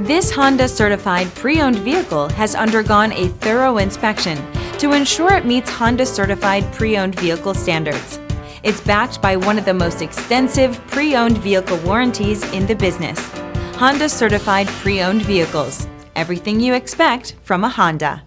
This Honda certified pre-owned vehicle has undergone a thorough inspection to ensure it meets Honda certified pre-owned vehicle standards. It's backed by one of the most extensive pre-owned vehicle warranties in the business. Honda certified pre-owned vehicles. Everything you expect from a Honda.